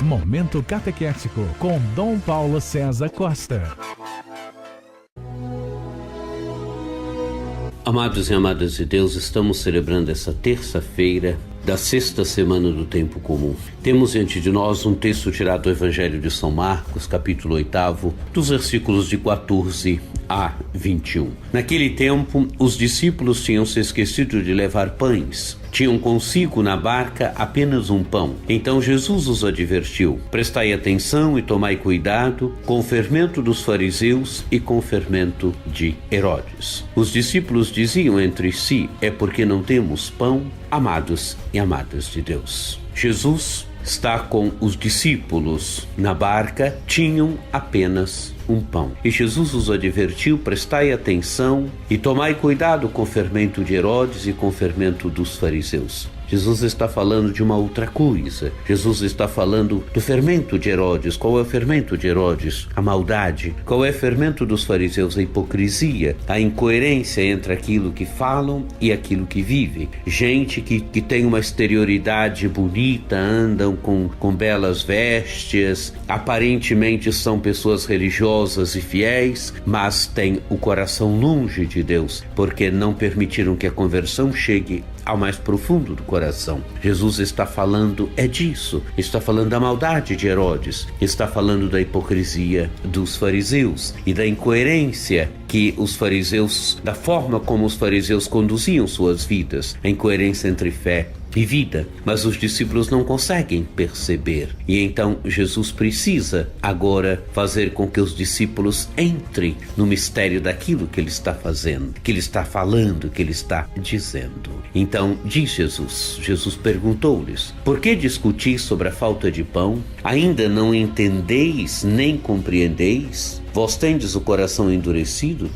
Momento Catequético com Dom Paulo César Costa. Amados e amadas de Deus, estamos celebrando essa terça-feira da sexta semana do tempo comum. Temos diante de nós um texto tirado do Evangelho de São Marcos, capítulo 8, dos versículos de 14 a 21. Naquele tempo, os discípulos tinham se esquecido de levar pães. Tinham consigo na barca apenas um pão. Então Jesus os advertiu: prestai atenção e tomai cuidado com o fermento dos fariseus e com o fermento de Herodes. Os discípulos diziam entre si: é porque não temos pão? Amados e amadas de Deus, Jesus está com os discípulos na barca, tinham apenas um pão. E Jesus os advertiu: prestai atenção e tomai cuidado com o fermento de Herodes e com o fermento dos fariseus. Jesus está falando de uma outra coisa. Jesus está falando do fermento de Herodes. Qual é o fermento de Herodes? A maldade. Qual é o fermento dos fariseus? A hipocrisia, a incoerência entre aquilo que falam e aquilo que vivem. Gente que tem uma exterioridade bonita, andam com belas vestes, aparentemente são pessoas religiosas e fiéis, mas têm o coração longe de Deus, porque não permitiram que a conversão chegue ao mais profundo do coração. Jesus está falando disso, está falando da maldade de Herodes, está falando da hipocrisia dos fariseus e da incoerência que os fariseus, da forma como os fariseus conduziam suas vidas, a incoerência entre fé e vida, mas os discípulos não conseguem perceber. E então Jesus precisa agora fazer com que os discípulos entrem no mistério daquilo que ele está fazendo, que ele está falando, que ele está dizendo. Então diz Jesus perguntou-lhes: por que discutis sobre a falta de pão? Ainda não entendeis nem compreendeis? Vós tendes o coração endurecido,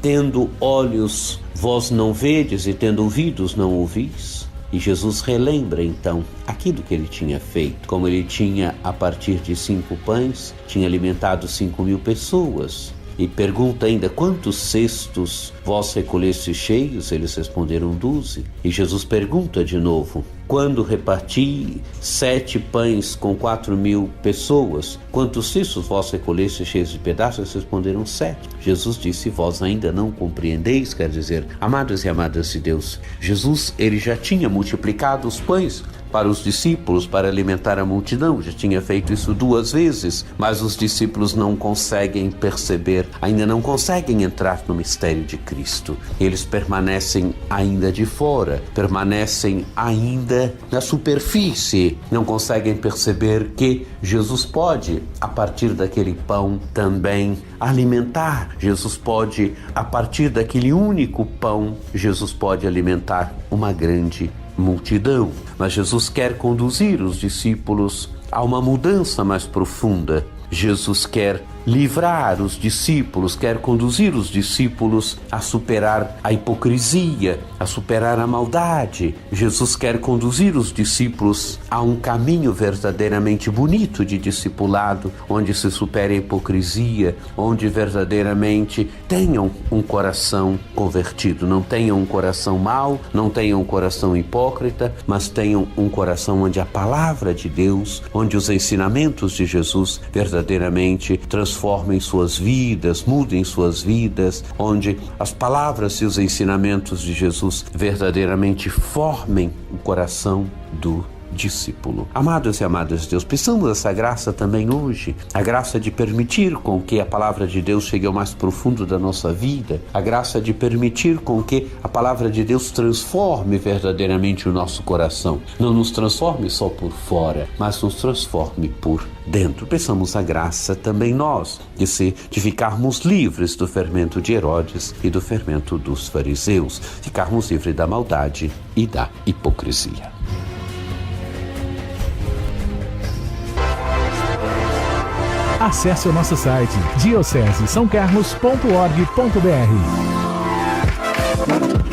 tendo olhos vós não vedes e tendo ouvidos não ouvis? E Jesus relembra então aquilo que ele tinha feito, como ele tinha, a partir de 5 pães, tinha alimentado 5.000 pessoas. E pergunta ainda: quantos cestos vós recolheste cheios? Eles responderam 12. E Jesus pergunta de novo: quando reparti 7 pães com 4.000 pessoas, quantos cestos vós recolheste cheios de pedaços? Eles responderam 7. Jesus disse: vós ainda não compreendeis? Quer dizer, amados e amadas de Deus, Jesus, ele já tinha multiplicado os pães para os discípulos, para alimentar a multidão. Já tinha feito isso 2 vezes, mas os discípulos não conseguem perceber, ainda não conseguem entrar no mistério de Cristo. Eles permanecem ainda de fora, permanecem ainda na superfície, não conseguem perceber que Jesus pode, a partir daquele pão, também alimentar. Jesus pode, a partir daquele único pão, Jesus pode alimentar uma grande multidão. Mas Jesus quer conduzir os discípulos a uma mudança mais profunda. Jesus quer livrar os discípulos, quer conduzir os discípulos a superar a hipocrisia, a superar a maldade. Jesus quer conduzir os discípulos a um caminho verdadeiramente bonito de discipulado, onde se supere a hipocrisia, onde verdadeiramente tenham um coração convertido, não tenham um coração mau, não tenham um coração hipócrita, mas tenham um coração onde a palavra de Deus, onde os ensinamentos de Jesus verdadeiramente transformem suas vidas, mudem suas vidas, onde as palavras e os ensinamentos de Jesus verdadeiramente formem o coração do discípulo. Amados e amadas de Deus, precisamos dessa graça também hoje, a graça de permitir com que a palavra de Deus chegue ao mais profundo da nossa vida, a graça de permitir com que a palavra de Deus transforme verdadeiramente o nosso coração, não nos transforme só por fora, mas nos transforme por dentro. Peçamos a graça também nós de ficarmos livres do fermento de Herodes e do fermento dos fariseus, ficarmos livres da maldade e da hipocrisia. Acesse o nosso site diocesesaocarlos.org.br.